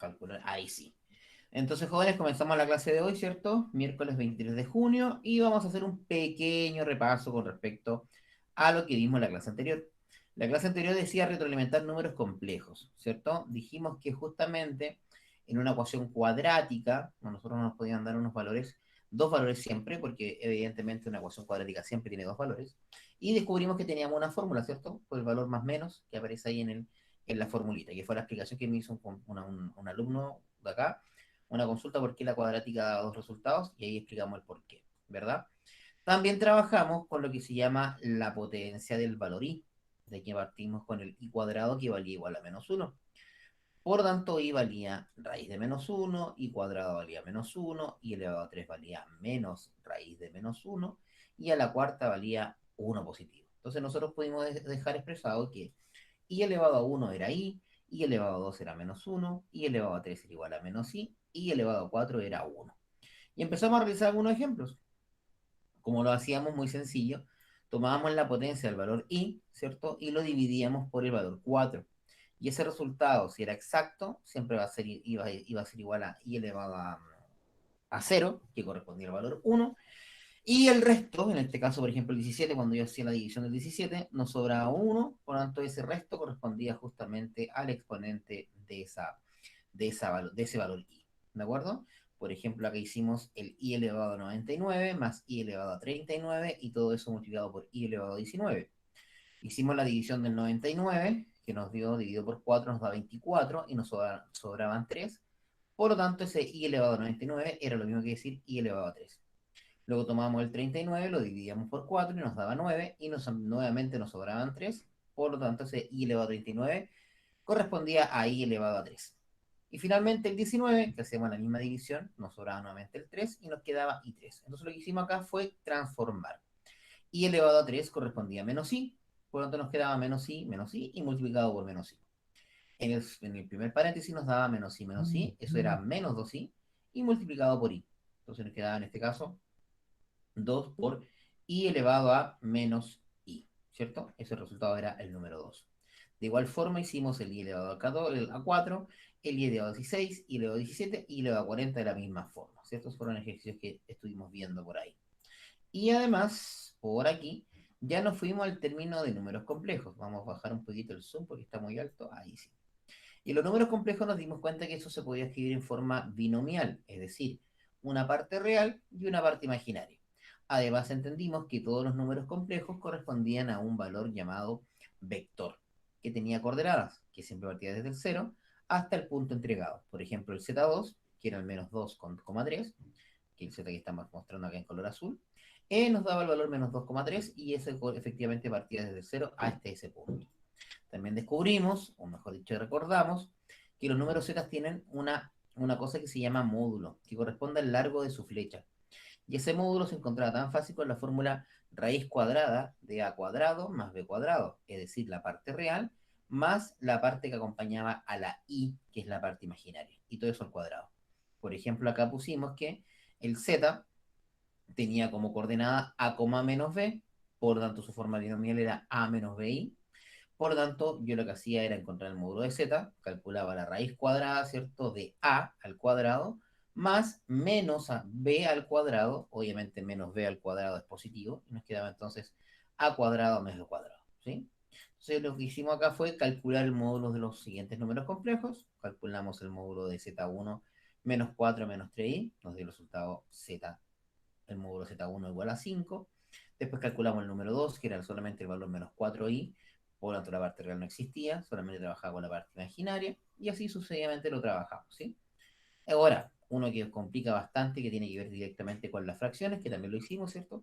calcular, ahí sí. Entonces, jóvenes, comenzamos la clase de hoy, ¿cierto? Miércoles 23 de junio y vamos a hacer un pequeño repaso con respecto a lo que vimos en la clase anterior. La clase anterior decía retroalimentar números complejos, ¿cierto? Dijimos que justamente en una ecuación cuadrática, a nosotros nos podían dar unos valores, dos valores siempre, porque evidentemente una ecuación cuadrática siempre tiene dos valores, y descubrimos que teníamos una fórmula, ¿cierto? Por el valor más menos que aparece ahí en la formulita, que fue la explicación que me hizo un alumno de acá, una consulta por qué la cuadrática da dos resultados, y ahí explicamos el por qué, ¿verdad? También trabajamos con lo que se llama la potencia del valor i, de que partimos con el i cuadrado que valía igual a menos uno. Por tanto, i valía raíz de menos uno, i cuadrado valía menos uno, i elevado a 3 valía menos raíz de menos uno, y a la cuarta valía uno positivo. Entonces nosotros pudimos dejar expresado que i elevado a uno era i elevado a 2 era menos uno, i elevado a 3 era igual a menos i elevado a 4 era uno. Y empezamos a realizar algunos ejemplos. Como lo hacíamos muy sencillo, tomábamos la potencia del valor i, ¿cierto? Y lo dividíamos por el valor 4. Y ese resultado, si era exacto, siempre iba a ser igual a i elevado a 0, que correspondía al valor uno. Y el resto, en este caso, por ejemplo, el 17, cuando yo hacía la división del 17, nos sobraba uno, por lo tanto, ese resto correspondía justamente al exponente de ese valor i. ¿De acuerdo? Por ejemplo, acá hicimos el i elevado a 99 más i elevado a 39 y todo eso multiplicado por i elevado a 19. Hicimos la división del 99, que nos dio, dividido por 4, nos da 24 y nos sobraban 3. Por lo tanto, ese i elevado a 99 era lo mismo que decir i elevado a 3. Luego tomábamos el 39, lo dividíamos por 4 y nos daba 9 y nuevamente nos sobraban 3. Por lo tanto, ese i elevado a 39 correspondía a i elevado a 3. Y finalmente el 19, que hacíamos la misma división, nos sobraba nuevamente el 3 y nos quedaba i3. Entonces lo que hicimos acá fue transformar. I elevado a 3 correspondía a menos i, por lo tanto nos quedaba menos i y multiplicado por menos i. En el primer paréntesis nos daba menos i, eso era menos 2i y multiplicado por i. Entonces nos quedaba en este caso 2 por i elevado a menos i, ¿cierto? Ese resultado era el número 2. De igual forma hicimos el i elevado a 4, el i elevado a 16, i elevado a 17 y i elevado a 40 de la misma forma, ¿cierto? Estos fueron ejercicios que estuvimos viendo por ahí. Y además, por aquí, ya nos fuimos al término de números complejos. Vamos a bajar un poquito el zoom porque está muy alto. Ahí sí. Y en los números complejos nos dimos cuenta que eso se podía escribir en forma binomial, es decir, una parte real y una parte imaginaria. Además, entendimos que todos los números complejos correspondían a un valor llamado vector, que tenía coordenadas, que siempre partía desde el 0 hasta el punto entregado. Por ejemplo, el z2, que era el menos 2,3, que el z que estamos mostrando acá en color azul, nos daba el valor menos 2,3 y ese efectivamente partía desde el 0 hasta ese punto. También descubrimos, o mejor dicho, recordamos, que los números z tienen una cosa que se llama módulo, que corresponde al largo de su flecha. Y ese módulo se encontraba tan fácil con la fórmula raíz cuadrada de a cuadrado más b cuadrado, es decir, la parte real más la parte que acompañaba a la i, que es la parte imaginaria, y todo eso al cuadrado. Por ejemplo, acá pusimos que el z tenía como coordenada a, menos b, por lo tanto su forma binomial era a menos bi. Por lo tanto, yo lo que hacía era encontrar el módulo de z, calculaba la raíz cuadrada, ¿cierto? De a al cuadrado, más menos a b al cuadrado, obviamente menos b al cuadrado es positivo, y nos quedaba entonces a cuadrado menos b cuadrado, ¿sí? Entonces lo que hicimos acá fue calcular el módulo de los siguientes números complejos, calculamos el módulo de z1 menos 4 menos 3i, nos dio el resultado z, el módulo z1 igual a 5. Después calculamos el número 2, que era solamente el valor menos 4i, por lo tanto la parte real no existía, solamente trabajaba con la parte imaginaria, y así sucesivamente lo trabajamos, ¿sí? Ahora, uno que complica bastante, que tiene que ver directamente con las fracciones, que también lo hicimos, ¿cierto?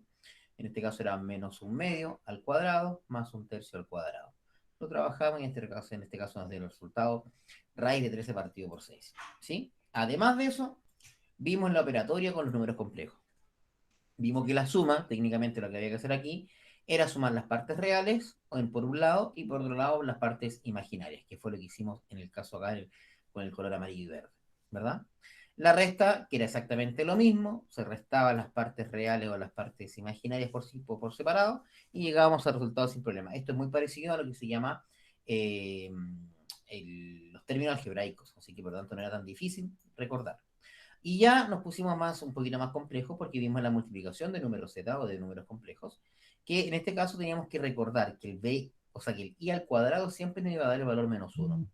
En este caso era menos un medio al cuadrado, más un tercio al cuadrado. Lo trabajamos y en este caso nos dio el resultado raíz de 13 partido por 6, ¿sí? Además de eso, vimos la operatoria con los números complejos. Vimos que la suma, técnicamente lo que había que hacer aquí, era sumar las partes reales, por un lado, y por otro lado las partes imaginarias, que fue lo que hicimos en el caso acá con el color amarillo y verde, ¿verdad? La resta, que era exactamente lo mismo, se restaban las partes reales o las partes imaginarias por separado, y llegábamos al resultado sin problema. Esto es muy parecido a lo que se llama eh, los términos algebraicos, así que por lo tanto no era tan difícil recordar. Y ya nos pusimos un poquito más complejos porque vimos la multiplicación de números z o de números complejos, que en este caso teníamos que recordar que el b, o sea que el i al cuadrado siempre nos iba a dar el valor -1.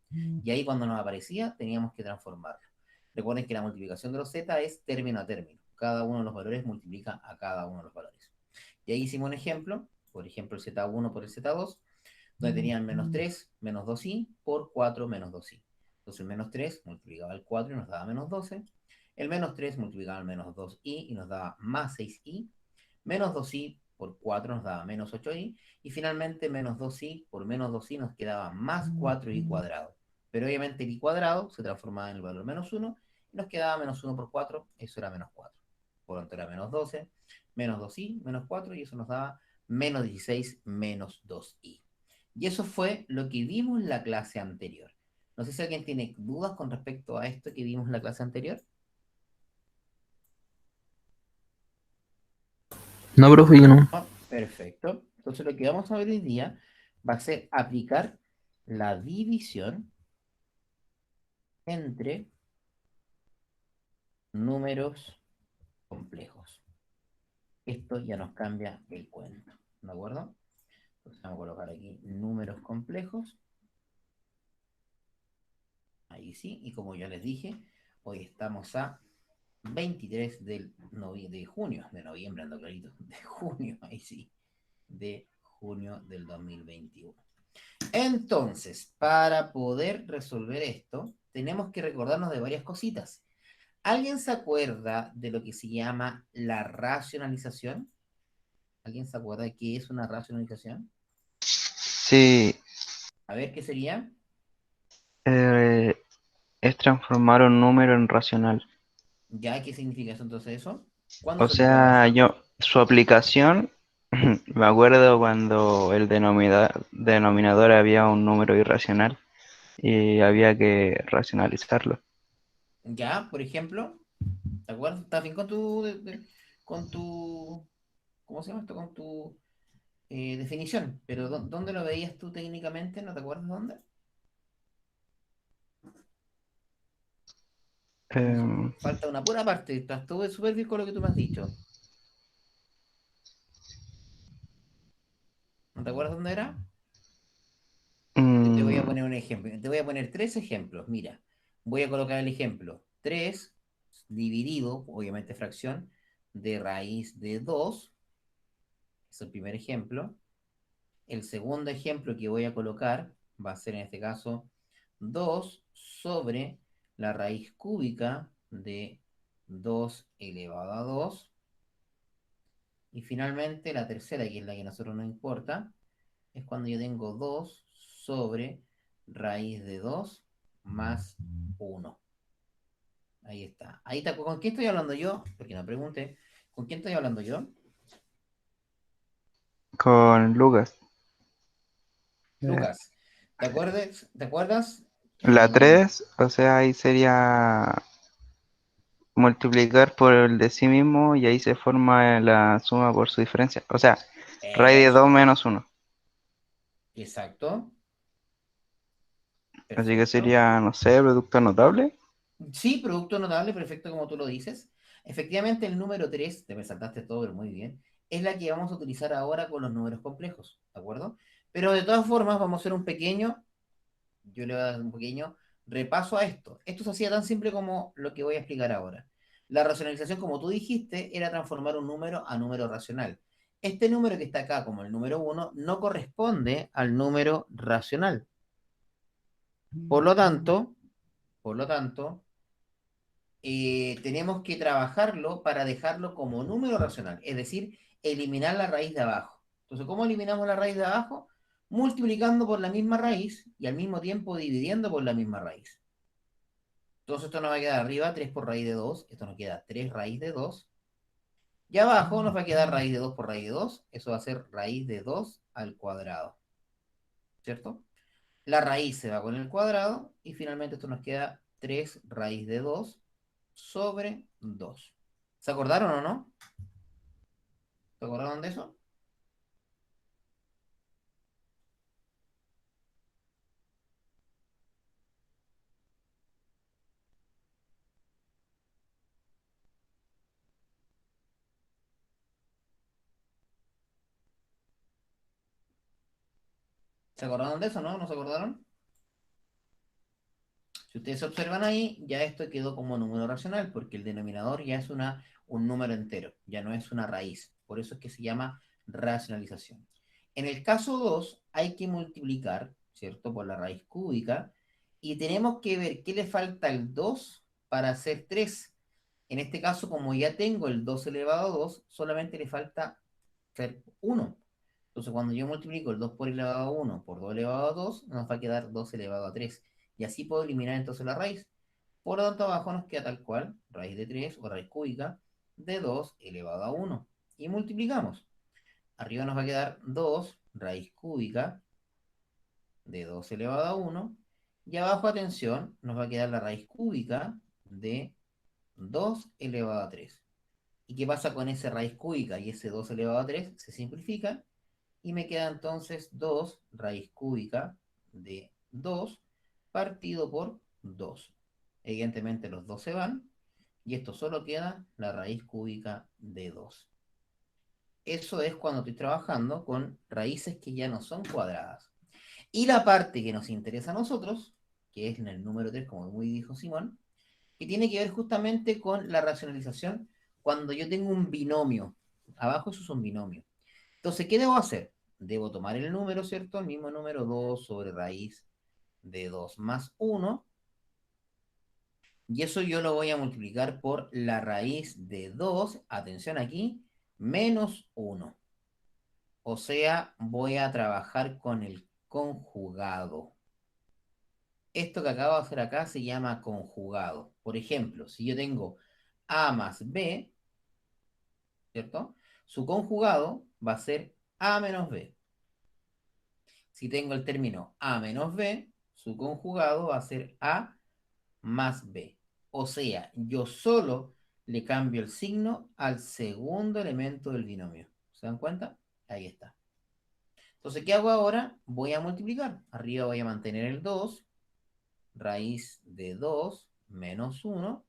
Y ahí cuando nos aparecía teníamos que transformarlo. Recuerden que la multiplicación de los z es término a término. Cada uno de los valores multiplica a cada uno de los valores. Y ahí hicimos un ejemplo, por ejemplo el z1 por el z2, donde tenían -3 menos 2i por 4 menos 2i. Entonces el -3 multiplicaba el 4 y nos daba -12. El -3 multiplicaba el -2i y nos daba más 6i. Menos 2i por 4 nos daba -8i. Y finalmente menos 2i por menos 2i nos quedaba más 4i cuadrado. Pero obviamente el i cuadrado se transformaba en el valor -1 y nos quedaba -1 por 4, eso era -4. Por lo tanto era -12, menos 2i, menos 4 y eso nos daba -16 menos 2i. Y eso fue lo que vimos en la clase anterior. No sé si alguien tiene dudas con respecto a esto que vimos en la clase anterior. No, profe, yo no. Ah, perfecto. Entonces lo que vamos a ver hoy día va a ser aplicar la división entre números complejos. Esto ya nos cambia el cuento, ¿de acuerdo? Entonces vamos a colocar aquí números complejos. Ahí sí, y como ya les dije, hoy estamos a 23 de junio, de noviembre, ando clarito, de junio, ahí sí, de junio del 2021. Entonces, para poder resolver esto, tenemos que recordarnos de varias cositas. ¿Alguien se acuerda de lo que se llama la racionalización? ¿Alguien se acuerda de qué es una racionalización? Sí, A ver, ¿qué sería? eh, es transformar un número en racional. ¿Ya qué significa eso entonces eso? ¿Cuándo O se ocupaba sea, eso? su aplicación, me acuerdo cuando el denominador había un número irracional y había que racionalizarlo. Ya, por ejemplo, ¿te acuerdas? ¿Estás bien con con tu, ¿cómo se llama esto? Con tu definición. Pero ¿dónde lo veías tú técnicamente? ¿No te acuerdas dónde? Em, Falta una pura parte. Estás todo súper bien con lo que tú me has dicho. ¿No te acuerdas dónde era? Yo te voy a mm, poner un ejemplo. Te voy a poner tres ejemplos. Mira, voy a colocar el ejemplo 3 dividido, obviamente fracción, de raíz de 2. Es el primer ejemplo. El segundo ejemplo que voy a colocar va a ser en este caso 2 sobre la raíz cúbica de 2 elevado a 2. Y finalmente la tercera, que es la que a nosotros nos importa, es cuando yo tengo 2 sobre raíz de 2 más 1. Ahí está. Ahí está. ¿Con quién estoy hablando yo? Porque no pregunté. ¿Con quién estoy hablando yo? con Lucas. Eh, Lucas. ¿Te acuerdas? la 3, o sea, ahí sería multiplicar por el de sí mismo y ahí se forma la suma por su diferencia. O sea, raíz de 2 Eso. menos uno. Exacto. Así que Perfecto. sería, no sé, producto notable. Sí, producto notable, perfecto como tú lo dices. Efectivamente, el número 3 te me saltaste todo, pero muy bien, es la que vamos a utilizar ahora con los números complejos, ¿de acuerdo? Pero de todas formas, vamos a hacer un pequeño, yo le voy a dar un pequeño repaso a esto. Esto se hacía tan simple como lo que voy a explicar ahora. La racionalización, como tú dijiste, era transformar un número a número racional. Este número que está acá como el número uno no corresponde al número racional. Por lo tanto, por lo tanto, tenemos que trabajarlo para dejarlo como número racional, es decir, eliminar la raíz de abajo. Entonces, ¿cómo eliminamos la raíz de abajo? Multiplicando por la misma raíz y al mismo tiempo dividiendo por la misma raíz. Entonces, esto nos va a quedar arriba 3 por raíz de 2, esto nos queda 3 raíz de 2, y abajo nos va a quedar raíz de 2 por raíz de 2, eso va a ser raíz de 2 al cuadrado, ¿cierto? La raíz se va con el cuadrado y finalmente esto nos queda 3 raíz de 2 sobre 2. ¿Se acordaron o no? ¿Se acordaron de eso? ¿Se acordaron de eso, no? ¿No se acordaron? Si ustedes observan ahí, ya esto quedó como número racional, porque el denominador ya es un número entero, ya no es una raíz. Por eso es que se llama racionalización. En el caso 2 hay que multiplicar, ¿cierto? Por la raíz cúbica, y tenemos que ver qué le falta al 2 para hacer 3. En este caso, como ya tengo el 2 elevado a 2, solamente le falta ser 1. Entonces, cuando yo multiplico el 2 por elevado a 1 por 2 elevado a 2, nos va a quedar 2 elevado a 3. Y así puedo eliminar entonces la raíz. Por lo tanto, abajo nos queda tal cual, raíz de 3 o raíz cúbica de 2 elevado a 1. Y multiplicamos. Arriba nos va a quedar 2 raíz cúbica de 2 elevado a 1. Y abajo, atención, nos va a quedar la raíz cúbica de 2 elevado a 3. ¿Y qué pasa con esa raíz cúbica y ese 2 elevado a 3? Se simplifica y me queda entonces 2 raíz cúbica de 2 partido por 2. Evidentemente los 2 se van y esto solo queda la raíz cúbica de 2. Eso es cuando estoy trabajando con raíces que ya no son cuadradas. Y la parte que nos interesa a nosotros, que es en el número 3, como muy dijo Simón, que tiene que ver justamente con la racionalización cuando yo tengo un binomio. Abajo eso es un binomio. Entonces, ¿qué debo hacer? Debo tomar el número, ¿cierto? El mismo número 2 sobre raíz de 2 más 1. Y eso yo lo voy a multiplicar por la raíz de 2, atención aquí, menos 1. O sea, voy a trabajar con el conjugado. Esto que acabo de hacer acá se llama conjugado. Por ejemplo, si yo tengo A más B, ¿cierto? Su conjugado va a ser A menos B. Si tengo el término A menos B, su conjugado va a ser A más B. O sea, yo solo le cambio el signo al segundo elemento del binomio. ¿Se dan cuenta? Ahí está. Entonces, ¿qué hago ahora? Voy a multiplicar. Arriba voy a mantener el 2, raíz de 2 menos 1.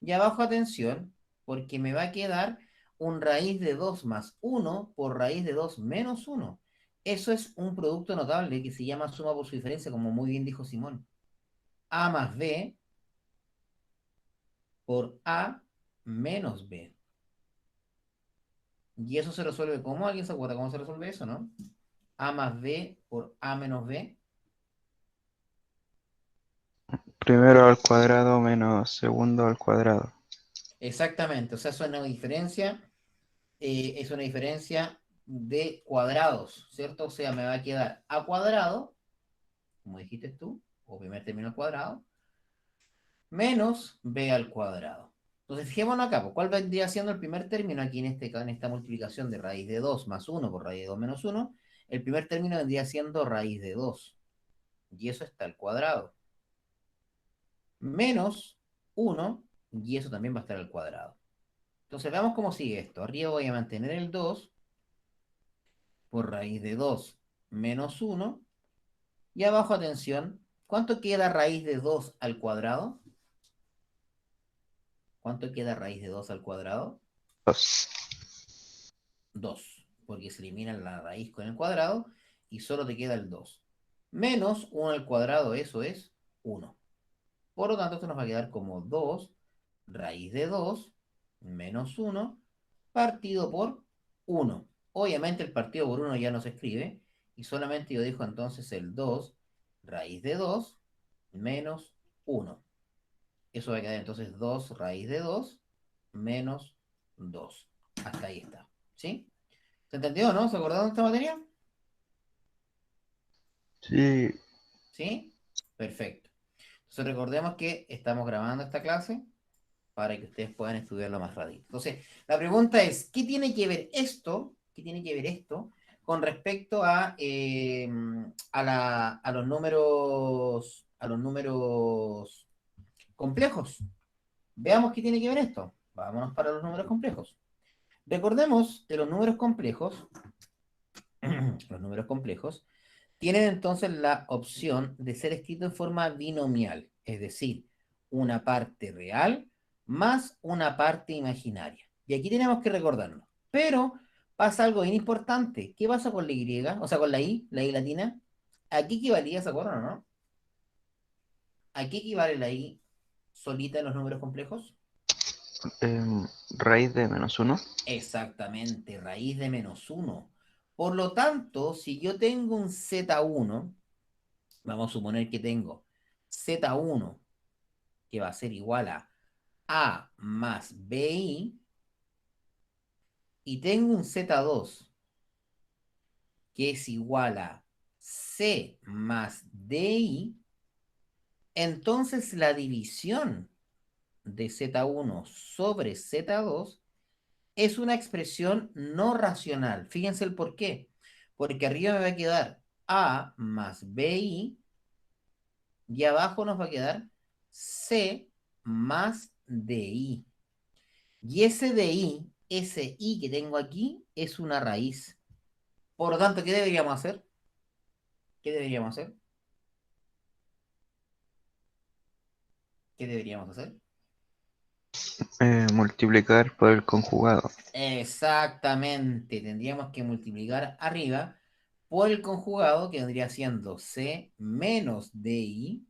Y abajo, atención, porque me va a quedar un raíz de 2 más 1 por raíz de 2 menos 1. Eso es un producto notable que se llama suma por su diferencia, como muy bien dijo Simón. A más B por A menos B. Y eso se resuelve ¿cómo? ¿Alguien se acuerda cómo se resuelve eso, no? A más B por A menos B. Primero al cuadrado menos segundo al cuadrado. Exactamente, o sea, es una diferencia de cuadrados, ¿cierto? O sea, me va a quedar A cuadrado, como dijiste tú, o primer término al cuadrado, menos B al cuadrado. Entonces, fijémonos acá, pues, ¿cuál vendría siendo el primer término aquí en esta multiplicación de raíz de 2 más 1 por raíz de 2 menos 1? El primer término vendría siendo raíz de 2, y eso está al cuadrado. Menos 1, y eso también va a estar al cuadrado. Entonces, veamos cómo sigue esto. Arriba voy a mantener el 2 por raíz de 2 menos 1, y abajo, atención, ¿cuánto queda raíz de 2 al cuadrado? ¿Cuánto queda raíz de 2 al cuadrado? 2. 2, porque se elimina la raíz con el cuadrado y solo te queda el 2. Menos 1 al cuadrado, eso es 1. Por lo tanto, esto nos va a quedar como 2 raíz de 2 menos 1 partido por 1. Obviamente el partido por 1 ya no se escribe y solamente yo dejo entonces el 2 raíz de 2 menos 1. Eso va a quedar entonces 2 raíz de 2 menos 2. Hasta ahí está. ¿Sí? ¿Se entendió, no? ¿Se acordaron de esta materia? Sí, ¿Sí? Perfecto. Entonces recordemos que estamos grabando esta clase para que ustedes puedan estudiarlo más rápido. Entonces, la pregunta es, ¿qué tiene que ver esto? ¿Qué tiene que ver esto con respecto a los números complejos? Veamos qué tiene que ver esto. Vámonos para los números complejos. Recordemos que los números complejos tienen entonces la opción de ser escrito en forma binomial, es decir, una parte real más una parte imaginaria. Y aquí tenemos que recordarlo. Pero pasa algo bien importante. ¿Qué pasa con la Y? O sea, con la I latina. ¿A qué equivalía, se acuerdan o no? ¿A qué equivale la i solita en los números complejos? Raíz de -1. Exactamente, raíz de -1. Por lo tanto, si yo tengo un z1, vamos a suponer que tengo z1 que va a ser igual a más bi, y tengo un z2 que es igual a c más di, entonces la división de z1 sobre z2 es una expresión no racional. Fíjense el por qué. Porque arriba me va a quedar a más bi y abajo nos va a quedar c más di. Y ese di, ese i que tengo aquí, es una raíz. Por lo tanto, ¿qué deberíamos hacer? ¿Qué deberíamos hacer? ¿Qué deberíamos hacer? Multiplicar por el conjugado. Exactamente, tendríamos que multiplicar arriba por el conjugado que vendría siendo c menos di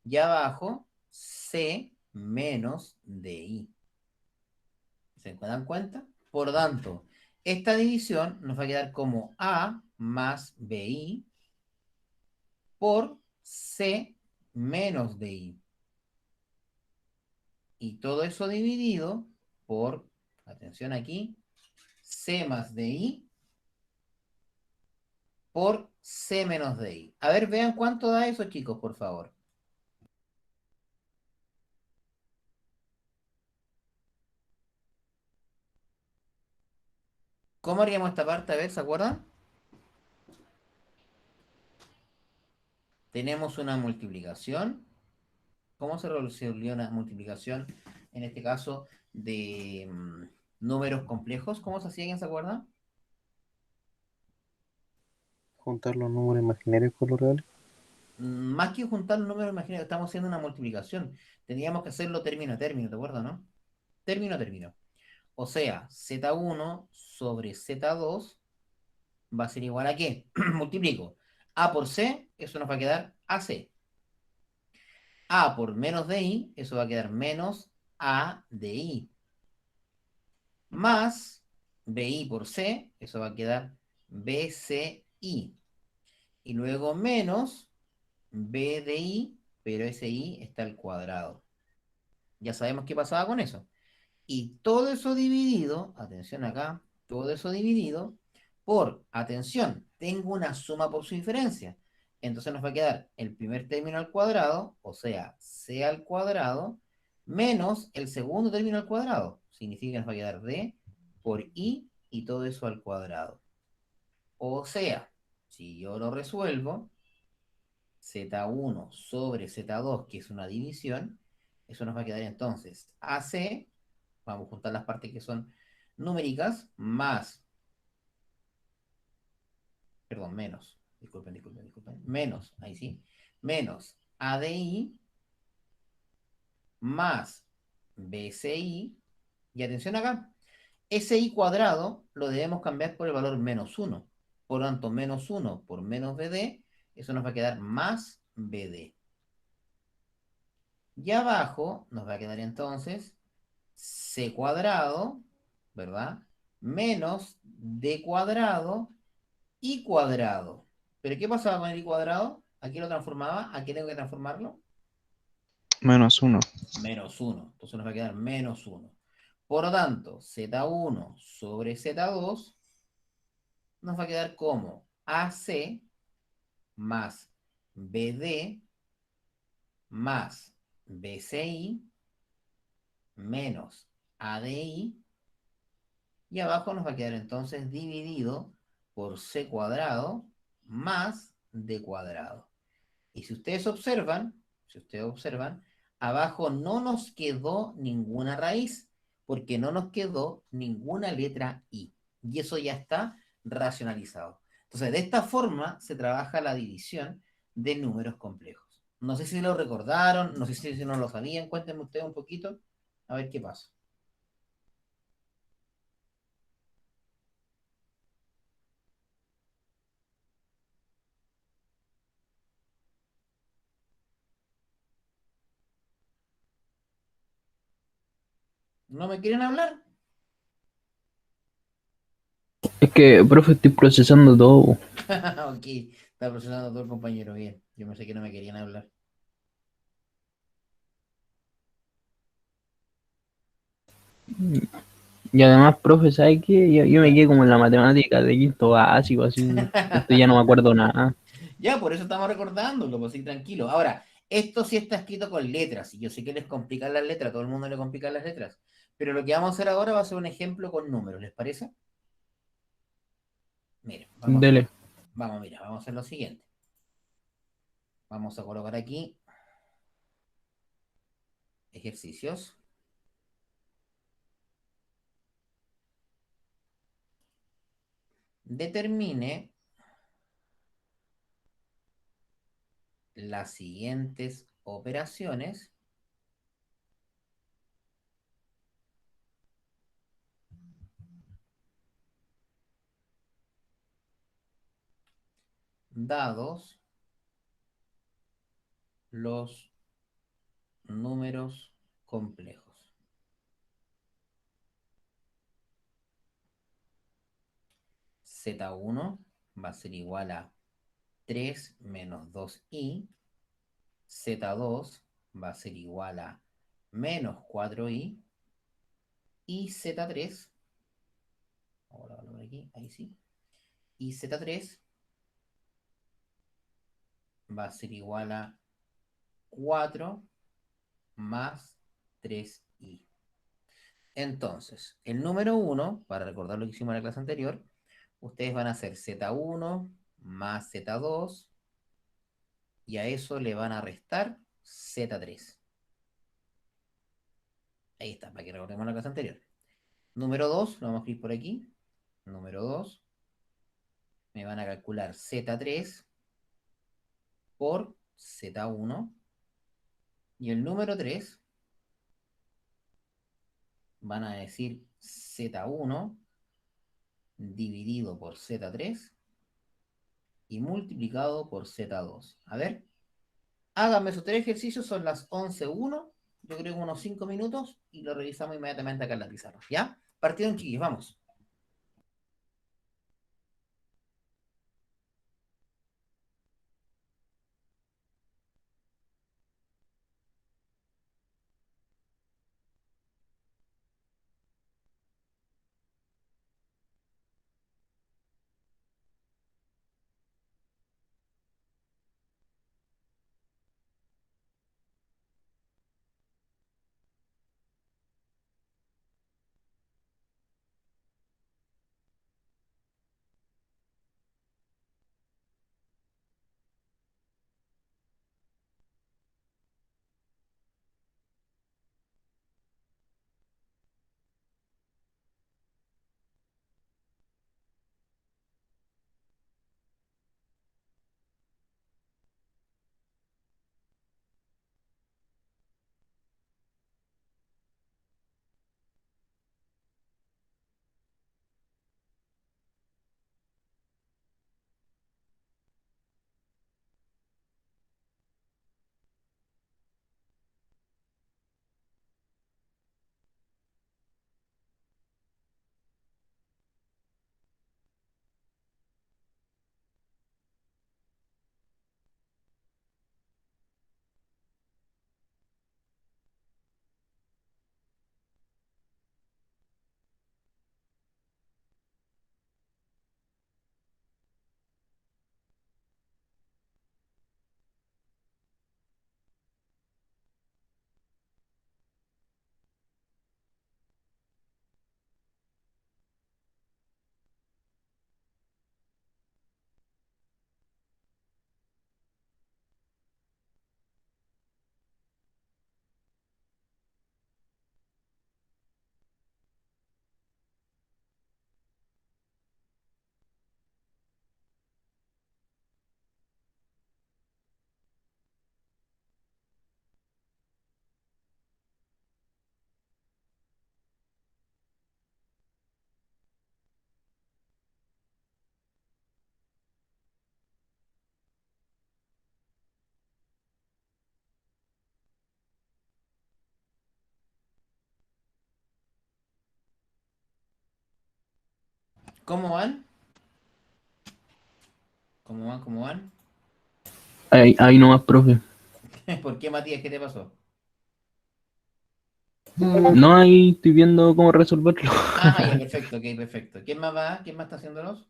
y abajo c menos di. ¿Se dan cuenta? Por tanto, esta división nos va a quedar como a más bi por c menos di. Y todo eso dividido por, atención aquí, c más di por C menos DI. A ver, vean cuánto da eso, chicos, por favor. ¿Cómo haríamos esta parte? A ver, ¿se acuerdan? Tenemos una multiplicación. ¿Cómo se resolvió una multiplicación? En este caso, de números complejos. ¿Cómo se hacía? ¿Quién se acuerda? Juntar los números imaginarios con los reales. Más que juntar los números imaginarios, estamos haciendo una multiplicación. Teníamos que hacerlo término a término, ¿te acuerdas, no? Término a término. O sea, z1 sobre z2 va a ser igual a qué? Multiplico A por C, eso nos va a quedar AC. A por menos DI, eso va a quedar menos ADI. Más BI por C, eso va a quedar BCI. Y luego menos BDI, pero ese I está al cuadrado. Ya sabemos qué pasaba con eso. Y todo eso dividido, atención acá, todo eso dividido por, atención, tengo una suma por su diferencia. Entonces nos va a quedar el primer término al cuadrado, o sea, c al cuadrado, menos el segundo término al cuadrado. Significa que nos va a quedar d por i y todo eso al cuadrado. O sea, si yo lo resuelvo, z1 sobre z2, que es una división, eso nos va a quedar entonces ac, vamos a juntar las partes que son numéricas, más, perdón, menos, disculpen, menos, ahí sí, menos ADI más BCI, y atención acá, SI cuadrado lo debemos cambiar por el valor menos uno. Por lo tanto, menos uno por menos BD, eso nos va a quedar más BD. Y abajo nos va a quedar entonces C cuadrado, ¿verdad? Menos D cuadrado y cuadrado. ¿Pero qué pasaba con el i cuadrado? ¿A qué lo transformaba? ¿A qué tengo que transformarlo? -1. Menos uno. Entonces nos va a quedar menos uno. Por lo tanto, Z1 sobre Z2 nos va a quedar como AC más BD más BCI menos ADI. Y abajo nos va a quedar entonces dividido por C cuadrado más D cuadrado. Y si ustedes observan, abajo no nos quedó ninguna raíz, porque no nos quedó ninguna letra I. Y eso ya está racionalizado. Entonces, de esta forma se trabaja la división de números complejos. No sé si lo recordaron, no sé si no lo sabían, cuéntenme ustedes un poquito, a ver qué pasa. ¿No me quieren hablar? Es que, profe, estoy procesando todo. Ok, está presionando todo el compañero. Bien, yo pensé que no me querían hablar. Y además, profe, ¿sabe qué? Yo me quedé como en la matemática de quinto básico, así. Esto ya no me acuerdo nada. Ya, por eso estamos recordándolo, pues sí, tranquilo. Ahora, esto sí está escrito con letras, y yo sé que les complican las letras, a todo el mundo le complican las letras, pero lo que vamos a hacer ahora va a ser un ejemplo con números, ¿les parece? Miren, Dele. mira, vamos a hacer lo siguiente. Vamos a colocar aquí ejercicios. Determine las siguientes operaciones dados los números complejos. Z1 va a ser igual a 3 menos 2i. Z2 va a ser igual a menos 4i. Y Z3, ahora lo por aquí, ahí sí. Y Z3 va a ser igual a 4 más 3i. Entonces, el número uno, para recordar lo que hicimos en la clase anterior, ustedes van a hacer Z1 más Z2 y a eso le van a restar Z3. Ahí está, para que recordemos la clase anterior. Número 2, lo vamos a escribir por aquí. Número 2, me van a calcular Z3 por Z1. Y el número 3, van a decir Z1 dividido por Z3 y multiplicado por Z2. A ver, háganme esos tres ejercicios, son las 11:01. Yo creo que unos 5 minutos y lo revisamos inmediatamente acá en la pizarra. ¿Ya? Partido en chiquillos, vamos. ¿Cómo van? ¿Cómo van? ¿Cómo van? Ahí nomás, profe. ¿Por qué, Matías? ¿Qué te pasó? No, ahí estoy viendo cómo resolverlo. Ah, ya, perfecto, ok, perfecto. ¿Quién más va? ¿Quién más está haciéndolos?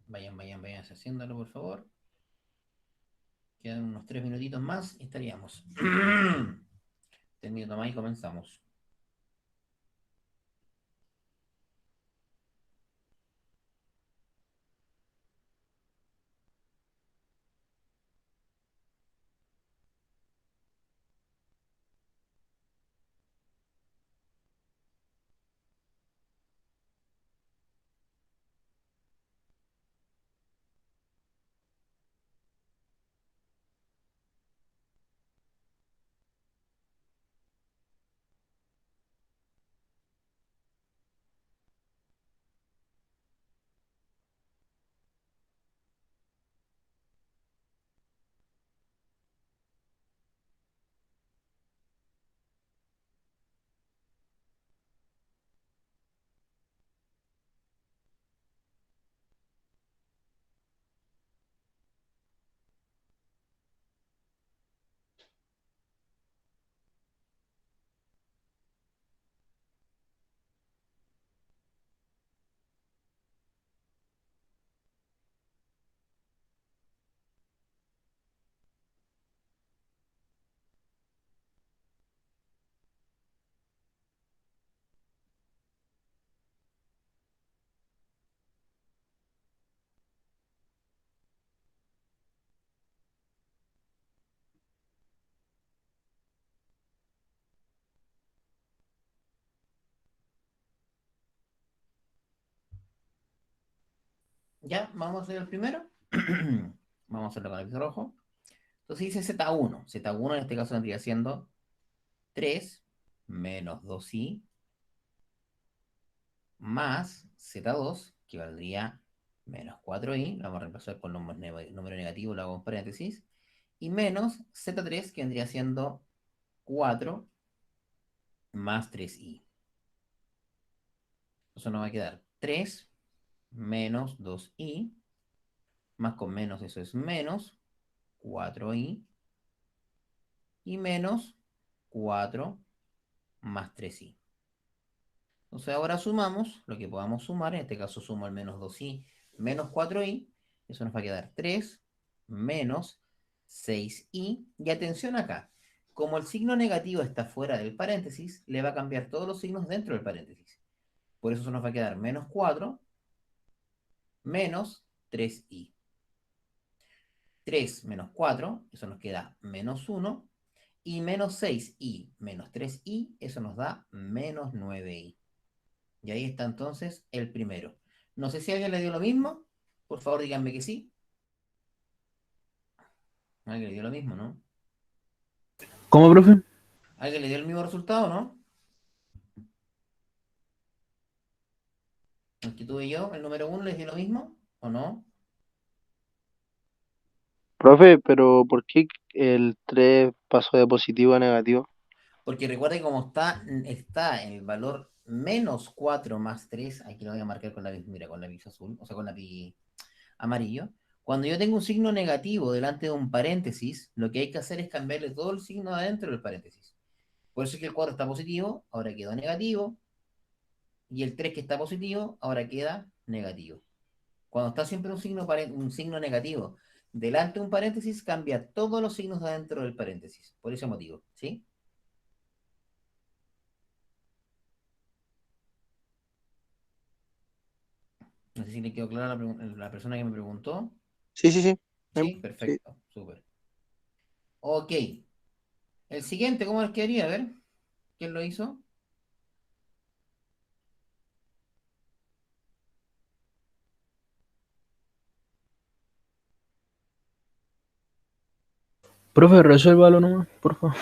Vayan, vayan, vayan haciéndolo, por favor. Quedan unos 3 minutitos más y estaríamos. 3 minutos más y comenzamos. Ya, vamos a hacer el primero. Vamos a hacerlo con el lápiz rojo. Entonces dice Z1. Z1 en este caso vendría siendo 3 menos 2i más Z2, que valdría menos 4i. Lo vamos a reemplazar con número negativo, lo hago en paréntesis. Y menos Z3, que vendría siendo 4 más 3i. Entonces nos va a quedar 3 menos 2i, más con menos eso es menos 4i, y menos 4 más 3i. Entonces ahora sumamos lo que podamos sumar, en este caso sumo el menos 2i menos 4i, eso nos va a quedar 3 menos 6i, y atención acá, como el signo negativo está fuera del paréntesis, le va a cambiar todos los signos dentro del paréntesis. Por eso nos va a quedar menos 4 menos 3i. 3 menos 4, eso nos queda menos 1, y menos 6i menos 3i, eso nos da menos 9i. Y ahí está entonces el primero. No sé si alguien le dio lo mismo. Por favor, díganme que sí. Alguien le dio lo mismo, ¿no? ¿Cómo, profe? ¿Alguien le dio el mismo resultado, no? El que tuve yo, el número uno, les dio lo mismo, ¿o no? Profe, pero ¿por qué el 3 pasó de positivo a negativo? Porque recuerda que como está en el valor menos 4 más 3, aquí lo voy a marcar con lápiz, mira, con lápiz azul, o sea, con lápiz amarillo. Cuando yo tengo un signo negativo delante de un paréntesis, lo que hay que hacer es cambiarle todo el signo adentro del paréntesis. Por eso es que el 4 está positivo, ahora quedó negativo, y el 3 que está positivo, ahora queda negativo. Cuando está siempre un signo negativo delante de un paréntesis, cambia todos los signos de adentro del paréntesis, por ese motivo, ¿sí? No sé si le quedó clara la persona que me preguntó. Sí, sí, sí. Sí, Sí. perfecto, súper. Ok, el siguiente, ¿cómo les quedaría? A ver, ¿quién lo hizo? Profe, resuélvalo nomás, por favor.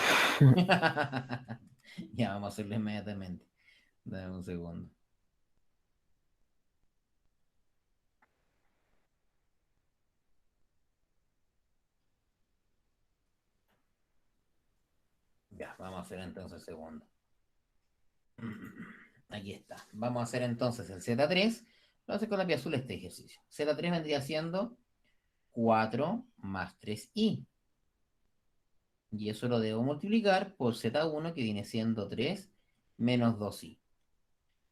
Ya, vamos a hacerlo inmediatamente. Dame un segundo. Ya, vamos a hacer entonces el segundo. Aquí está. Vamos a hacer entonces el Z3. Lo hace con lápiz azul este ejercicio. Z3 vendría siendo 4 más 3i. Y eso lo debo multiplicar por Z1, que viene siendo 3 menos 2i.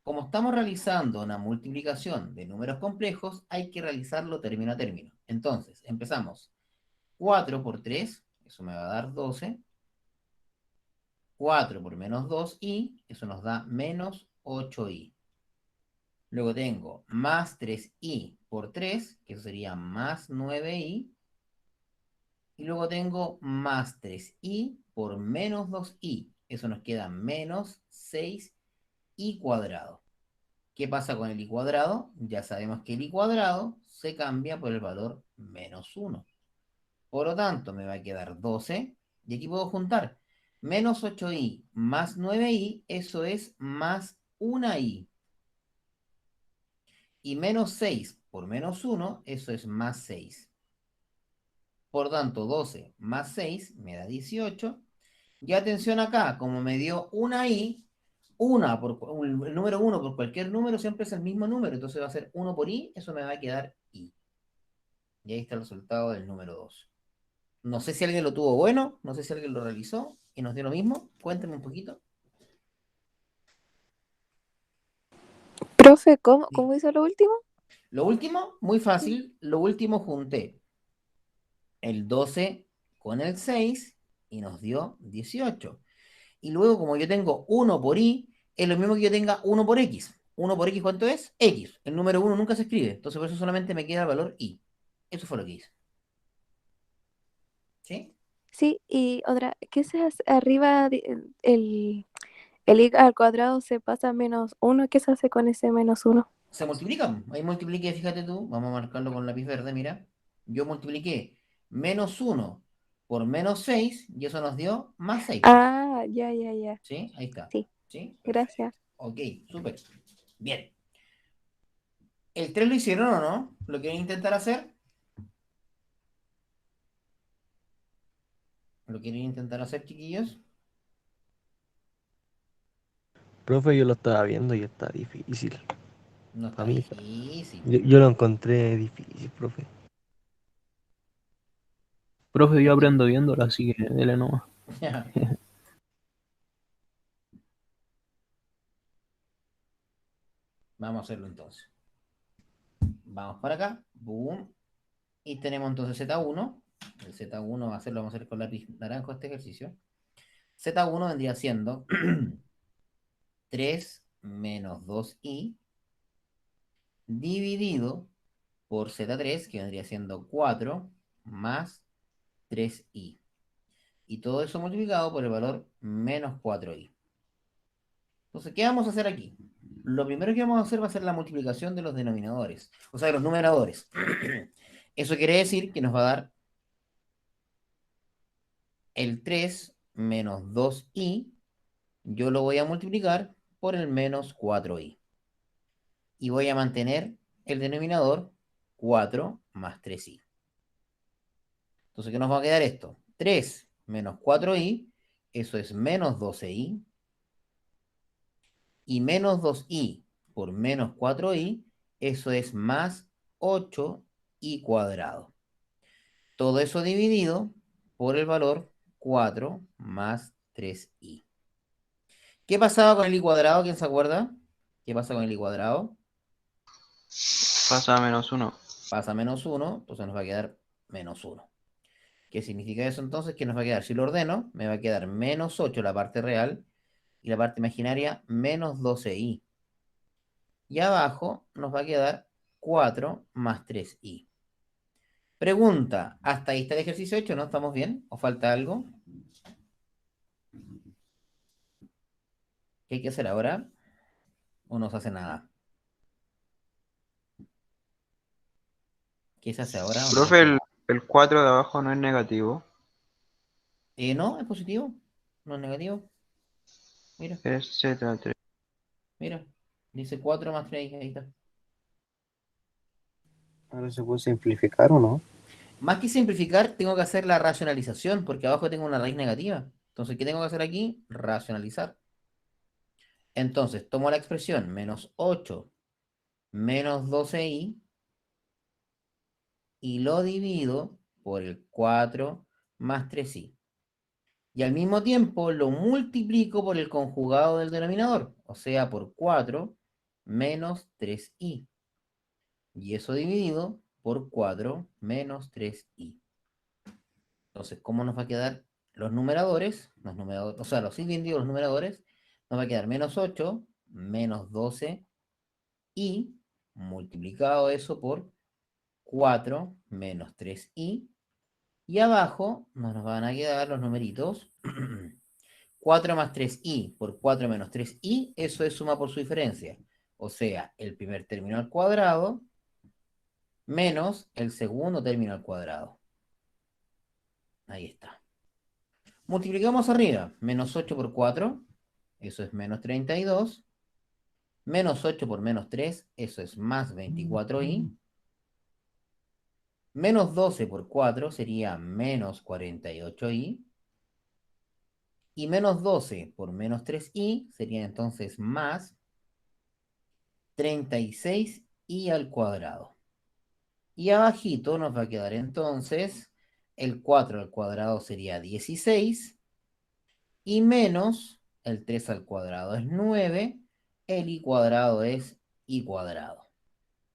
Como estamos realizando una multiplicación de números complejos, hay que realizarlo término a término. Entonces, empezamos. 4 por 3, eso me va a dar 12. 4 por menos 2i, eso nos da menos 8i. Luego tengo más 3i por 3, que eso sería más 9i. Y luego tengo más 3i por menos 2i. Eso nos queda menos 6i cuadrado. ¿Qué pasa con el i cuadrado? Ya sabemos que el i cuadrado se cambia por el valor menos 1. Por lo tanto, me va a quedar 12. Y aquí puedo juntar menos 8i más 9i, eso es más 1i. Y menos 6 por menos 1, eso es más 6. Por tanto, 12 más 6 me da 18. Y atención acá, como me dio una i, el número 1 por cualquier número siempre es el mismo número, entonces va a ser 1 por i, eso me va a quedar i. Y ahí está el resultado del número 2. No sé si alguien lo tuvo bueno, no sé si alguien lo realizó y nos dio lo mismo. Cuéntame un poquito. Profe, ¿cómo, Sí. cómo hizo lo último? Lo último, muy fácil, lo último junté el 12 con el 6 y nos dio 18. Y luego, como yo tengo 1 por i, es lo mismo que yo tenga 1 por x. 1 por x, ¿cuánto es? X. El número 1 nunca se escribe, entonces por eso solamente me queda el valor i. Eso fue lo que hice. ¿Sí? Sí, y otra, ¿qué se hace arriba? El i al cuadrado se pasa a menos uno. ¿Qué se hace con ese menos uno? Se multiplican. Ahí multipliqué, fíjate tú, vamos a marcarlo con lápiz verde, mira. Yo multipliqué menos 1 por menos 6 y eso nos dio más 6. Ah, ya, ya, ya. ¿Sí? Ahí está. Sí, ¿Sí? gracias. Perfecto. Ok, súper. Bien. ¿El 3 lo hicieron o no? ¿Lo quieren intentar hacer? ¿Lo quieren intentar hacer, chiquillos? Profe, yo lo estaba viendo y está difícil. No está Para mí, difícil. yo lo encontré difícil, profe. Profe, yo Ok. aprendo viéndolo, así que dele nomás. Vamos a hacerlo entonces. Vamos para acá. Boom. Y tenemos entonces Z1. El Z1 lo vamos a hacer con lápiz naranjo este ejercicio. Z1 vendría siendo 3 menos 2i dividido por Z3, que vendría siendo 4 más 3i. Y todo eso multiplicado por el valor menos 4i. Entonces, ¿qué vamos a hacer aquí? Lo primero que vamos a hacer va a ser la multiplicación de los denominadores, o sea, de los numeradores. Eso quiere decir que nos va a dar el 3 menos 2i, yo lo voy a multiplicar por el menos 4i. Y voy a mantener el denominador 4 más 3i. Entonces, ¿qué nos va a quedar esto? 3 menos 4i, eso es menos 12i, y menos 2i por menos 4i, eso es más 8i cuadrado. Todo eso dividido por el valor 4 más 3i. ¿Qué pasaba con el i cuadrado? ¿Quién se acuerda? ¿Qué pasa con el i cuadrado? Pasa a menos 1. Pasa a menos 1, entonces nos va a quedar menos 1. ¿Qué significa eso entonces? Que nos va a quedar, si lo ordeno, me va a quedar menos 8 la parte real y la parte imaginaria menos 12i. Y abajo nos va a quedar 4 más 3i. Pregunta, ¿hasta ahí está el ejercicio hecho? ¿No estamos bien? ¿O falta algo? ¿Qué hay que hacer ahora? ¿O no se hace nada? ¿Qué se hace ahora o no se Profe, hace el, nada? el 4 de abajo no es negativo. No, es positivo, no es negativo. Mira, Es Z3. mira. Dice 4 más 3, ahí está. Ahora se puede simplificar o no. Más que simplificar, tengo que hacer la racionalización, porque abajo tengo una raíz negativa. Entonces, ¿qué tengo que hacer aquí? Racionalizar. Entonces, tomo la expresión menos 8 menos 12i y lo divido por el 4 más 3i. Y al mismo tiempo lo multiplico por el conjugado del denominador, o sea, por 4 menos 3i. Y eso dividido por 4 menos 3i. Entonces, ¿cómo nos va a quedar los numeradores? O sea, los i divididos los numeradores, nos va a quedar menos 8 menos 12 y multiplicado eso por 4 menos 3i. Y abajo nos van a quedar los numeritos 4 más 3i por 4 menos 3i, eso es suma por su diferencia. O sea, el primer término al cuadrado menos el segundo término al cuadrado. Ahí está. Multiplicamos arriba, menos 8 por 4, eso es menos 32. Menos 8 por menos 3, eso es más 24i. Menos 12 por 4 sería menos 48i. Y menos 12 por menos 3i sería entonces más 36i al cuadrado. Y abajito nos va a quedar entonces el 4 al cuadrado sería 16 y menos el 3 al cuadrado es 9, el i cuadrado es i cuadrado.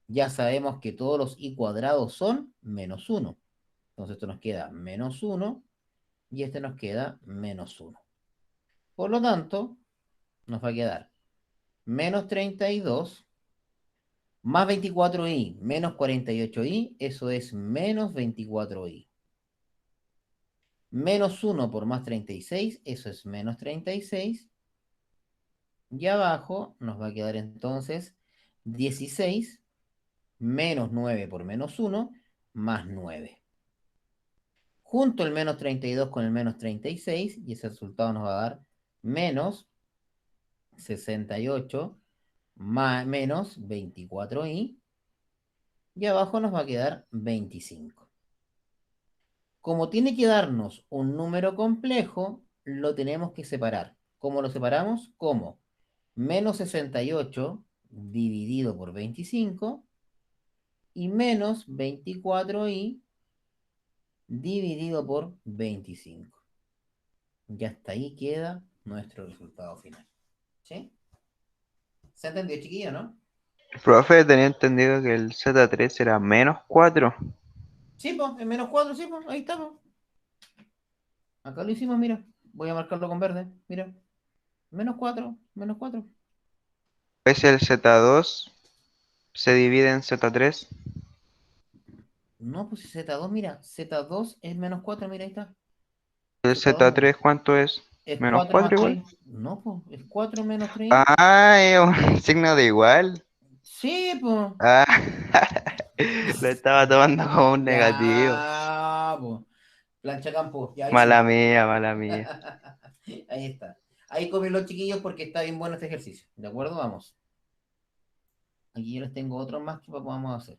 Ya sabemos que todos los i cuadrados son menos 1. Entonces esto nos queda menos 1 y este nos queda menos 1. Por lo tanto, nos va a quedar menos 32 más 24i menos 48i, eso es menos 24i. Menos 1 por más 36, eso es menos 36. Y abajo nos va a quedar entonces 16 menos 9 por menos 1 más 9. Junto el menos 32 con el menos 36 y ese resultado nos va a dar menos 68 menos 24i y abajo nos va a quedar 25. Como tiene que darnos un número complejo, lo tenemos que separar. ¿Cómo lo separamos? Como menos 68 dividido por 25 y menos 24i dividido por 25. Ya hasta ahí queda nuestro resultado final. ¿Sí? ¿Se entendió, chiquillo, no? Profe, tenía entendido que el Z3 era menos 4. Sí, pues, en menos 4, sí, pues, ahí está, pues. Acá lo hicimos, mira. Voy a marcarlo con verde, mira. Menos 4, menos 4. ¿Es el Z2 se divide en Z3? No, pues Z2, mira. Z2 es menos 4, mira, ahí está. ¿El Z2 Z3 cuánto es? es ¿Menos 4 4 más igual? 3. No, pues, es 4 menos 3. Ah, es un signo de igual. Sí, pues. Ah, lo estaba tomando como un negativo. Ya, pues. Plancha campo, ya ahí Mala sí. mía, mala mía. Ahí está. Ahí comen los chiquillos porque está bien bueno este ejercicio. ¿De acuerdo? Vamos. Aquí yo les tengo otros más que podamos hacer.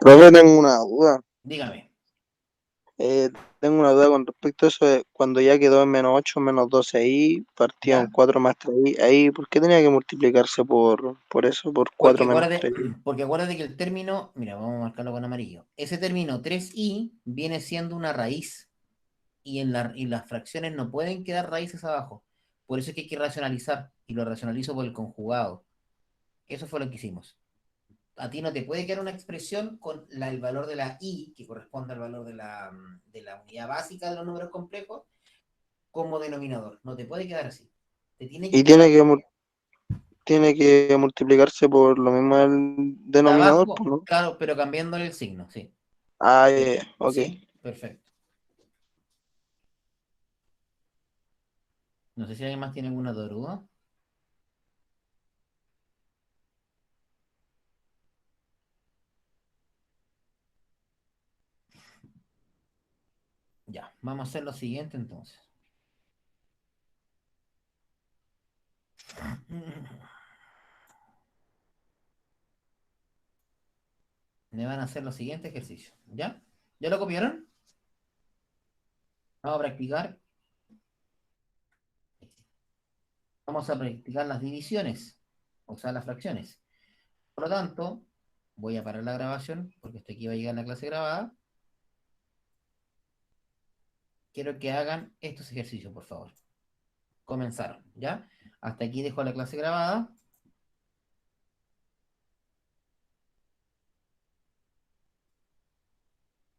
Profe, tengo una duda. Dígame. Eh, Tengo una duda con respecto a eso de cuando ya quedó en menos 8 menos 12 ahí, partido en ¿Ya? 4 más 3 ahí, ¿por qué tenía que multiplicarse por eso, por 4 menos 3? Porque acuérdate que el término, mira, vamos a marcarlo con amarillo. Ese término 3i viene siendo una raíz y y las fracciones no pueden quedar raíces abajo. Por eso es que hay que racionalizar y lo racionalizo por el conjugado. Eso fue lo que hicimos. A ti no te puede quedar una expresión con el valor de la i, que corresponde al valor de la unidad básica de los números complejos, como denominador. No te puede quedar así. Te tiene que Y quedar tiene que multiplicarse por lo mismo el de denominador, pues, abajo, ¿no? claro, pero cambiándole el signo, sí. Ah, ok. ¿Sí? Perfecto. No sé si alguien más tiene alguna duda. Ya, vamos a hacer lo siguiente entonces. Me van a hacer los siguientes ejercicios. ¿Ya? ¿Ya lo copiaron? Vamos a practicar. Vamos a practicar las divisiones, o sea, las fracciones. Por lo tanto, voy a parar la grabación, porque hasta aquí va a llegar la clase grabada. Quiero que hagan estos ejercicios, por favor. Comenzaron, ¿ya? Hasta aquí dejo la clase grabada.